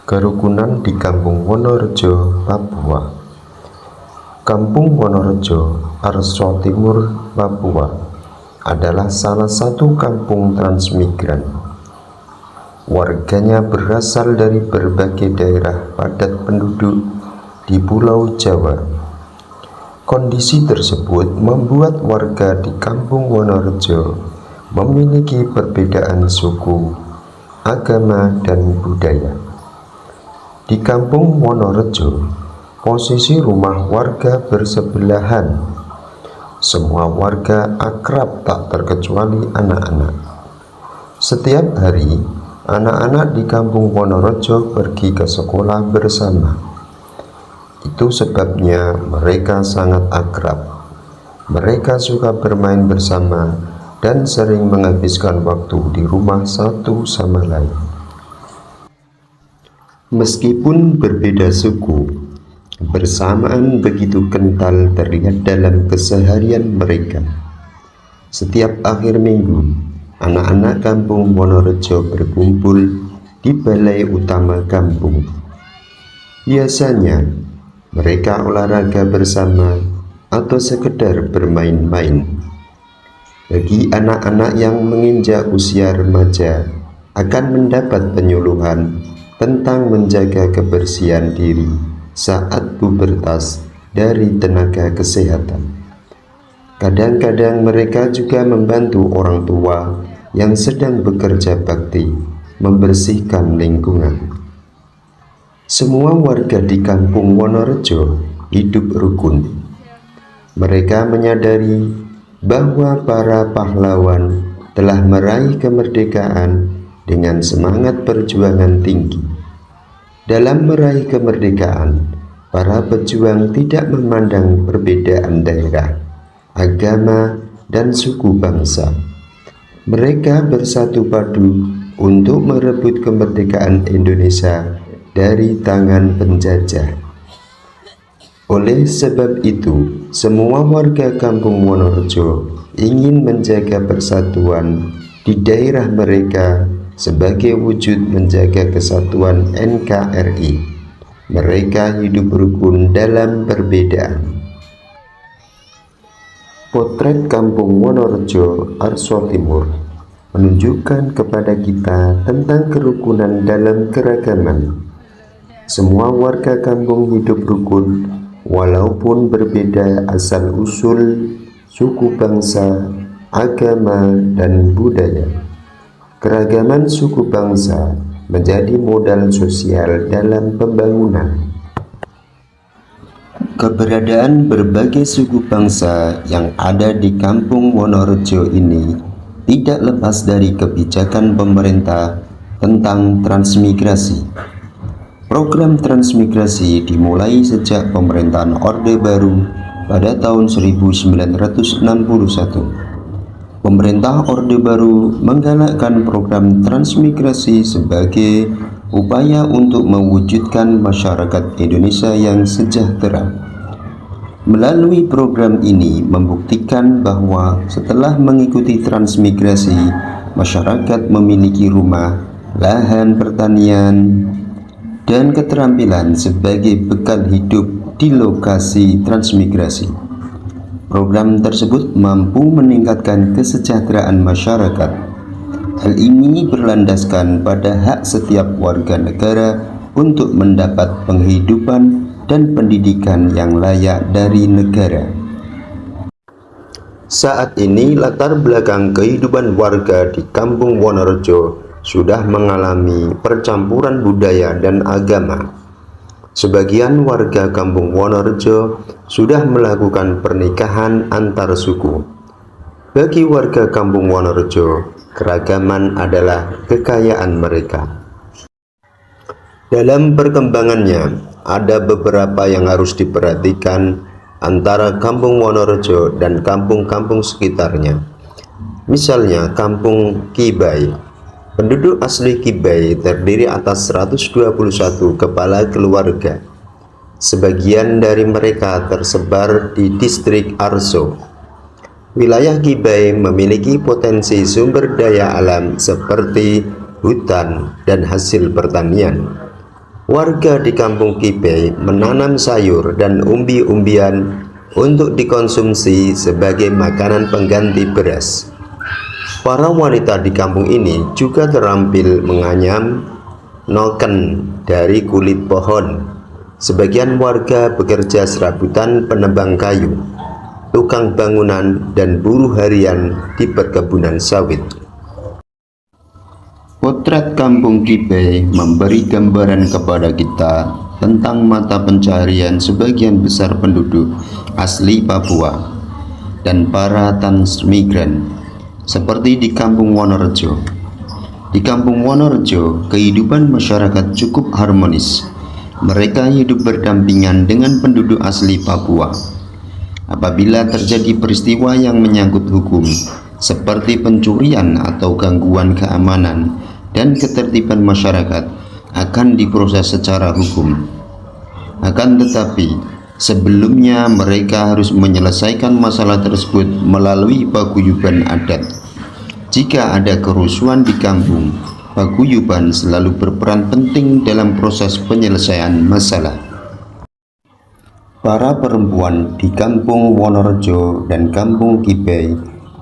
Kerukunan di Kampung Wonorejo, Papua. Kampung Wonorejo, Arso Timur, Papua adalah salah satu kampung transmigran. Warganya berasal dari berbagai daerah padat penduduk di Pulau Jawa. Kondisi tersebut membuat warga di Kampung Wonorejo memiliki perbedaan suku, agama, dan budaya. Di Kampung Wonorejo, posisi rumah warga bersebelahan. Semua warga akrab tak terkecuali anak-anak. Setiap hari, anak-anak di Kampung Wonorejo pergi ke sekolah bersama. Itu sebabnya mereka sangat akrab. Mereka suka bermain bersama dan sering menghabiskan waktu di rumah satu sama lain. Meskipun berbeda suku, bersamaan begitu kental terlihat dalam keseharian mereka. Setiap akhir minggu, anak-anak Kampung Wonorejo berkumpul di balai utama kampung. Biasanya, mereka olahraga bersama atau sekedar bermain-main. Bagi anak-anak yang menginjak usia remaja, akan mendapat penyuluhan tentang menjaga kebersihan diri saat pubertas dari tenaga kesehatan. Kadang-kadang mereka juga membantu orang tua yang sedang bekerja bakti membersihkan lingkungan. Semua warga di Kampung Wonorejo hidup rukun. Mereka menyadari bahwa para pahlawan telah meraih kemerdekaan dengan semangat perjuangan tinggi. Dalam meraih kemerdekaan, para pejuang tidak memandang perbedaan daerah, agama, dan suku bangsa. Mereka bersatu padu untuk merebut kemerdekaan Indonesia dari tangan penjajah. Oleh sebab itu, semua warga Kampung Wonorejo ingin menjaga persatuan di daerah mereka sebagai wujud menjaga kesatuan NKRI. Mereka hidup rukun dalam perbedaan. Potret Kampung Wonorejo, Arso Timur menunjukkan kepada kita tentang kerukunan dalam keragaman. Semua warga kampung hidup rukun walaupun berbeda asal-usul, suku bangsa, agama, dan budaya. Keragaman suku bangsa menjadi modal sosial dalam pembangunan. Keberadaan berbagai suku bangsa yang ada di Kampung Wonorejo ini tidak lepas dari kebijakan pemerintah tentang transmigrasi. Program transmigrasi dimulai sejak pemerintahan Orde Baru pada tahun 1961. Pemerintah Orde Baru menggalakkan program transmigrasi sebagai upaya untuk mewujudkan masyarakat Indonesia yang sejahtera. Melalui program ini membuktikan bahwa setelah mengikuti transmigrasi, masyarakat memiliki rumah, lahan pertanian, dan keterampilan sebagai bekal hidup di lokasi transmigrasi. Program tersebut mampu meningkatkan kesejahteraan masyarakat. Hal ini berlandaskan pada hak setiap warga negara untuk mendapat penghidupan dan pendidikan yang layak dari negara. Saat ini latar belakang kehidupan warga di Kampung Wonorejo sudah mengalami percampuran budaya dan agama. Sebagian warga Kampung Wonorejo sudah melakukan pernikahan antar suku. Bagi warga Kampung Wonorejo, keragaman adalah kekayaan mereka. Dalam perkembangannya, ada beberapa yang harus diperhatikan antara Kampung Wonorejo dan kampung-kampung sekitarnya. Misalnya Kampung Kibai. Penduduk asli Kibai terdiri atas 121 kepala keluarga. Sebagian dari mereka tersebar di distrik Arso. Wilayah Kibai memiliki potensi sumber daya alam seperti hutan dan hasil pertanian. Warga di Kampung Kipei menanam sayur dan umbi-umbian untuk dikonsumsi sebagai makanan pengganti beras. Para wanita di kampung ini juga terampil menganyam noken dari kulit pohon. Sebagian warga bekerja serabutan penebang kayu, tukang bangunan, dan buruh harian di perkebunan sawit. Potret Kampung Kipei memberi gambaran kepada kita tentang mata pencaharian sebagian besar penduduk asli Papua dan para transmigran, seperti di Kampung Wonorejo. Di Kampung Wonorejo, kehidupan masyarakat cukup harmonis. Mereka hidup berdampingan dengan penduduk asli Papua. Apabila terjadi peristiwa yang menyangkut hukum, seperti pencurian atau gangguan keamanan dan ketertiban masyarakat, akan diproses secara hukum. Akan tetapi, sebelumnya mereka harus menyelesaikan masalah tersebut melalui paguyuban adat. Jika ada kerusuhan di kampung, paguyuban selalu berperan penting dalam proses penyelesaian masalah. Para perempuan di Kampung Wonorejo dan Kampung Kipei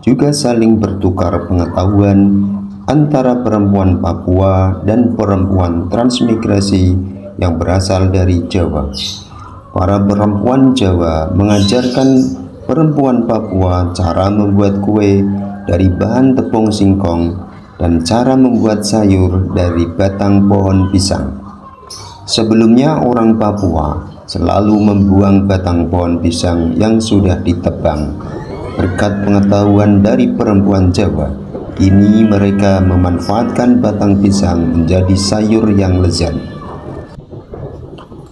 juga saling bertukar pengetahuan antara perempuan Papua dan perempuan transmigrasi yang berasal dari Jawa. Para perempuan Jawa mengajarkan perempuan Papua cara membuat kue dari bahan tepung singkong dan cara membuat sayur dari batang pohon pisang. Sebelumnya orang Papua selalu membuang batang pohon pisang yang sudah ditebang. Berkat pengetahuan dari perempuan Jawa, kini mereka memanfaatkan batang pisang menjadi sayur yang lezat.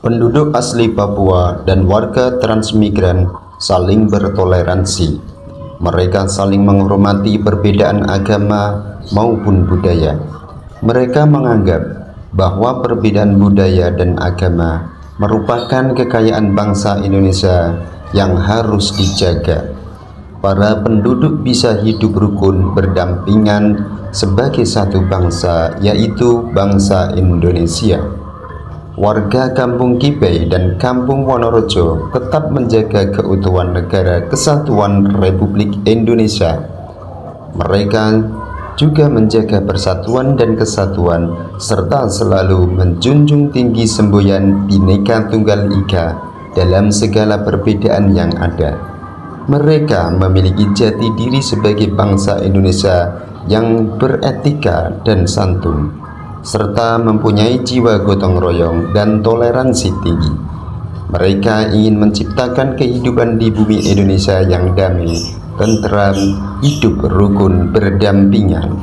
Penduduk asli Papua dan warga transmigran saling bertoleransi. Mereka saling menghormati perbedaan agama maupun budaya. Mereka menganggap bahwa perbedaan budaya dan agama merupakan kekayaan bangsa Indonesia yang harus dijaga. Para penduduk bisa hidup rukun berdampingan sebagai satu bangsa, yaitu bangsa Indonesia. Warga Kampung Kipei dan Kampung Wonorejo tetap menjaga keutuhan Negara Kesatuan Republik Indonesia. Mereka juga menjaga persatuan dan kesatuan serta selalu menjunjung tinggi semboyan Bhinneka Tunggal Ika dalam segala perbedaan yang ada. Mereka memiliki jati diri sebagai bangsa Indonesia yang beretika dan santun, serta mempunyai jiwa gotong royong dan toleransi tinggi. Mereka ingin menciptakan kehidupan di bumi Indonesia yang damai, tentram, hidup rukun berdampingan.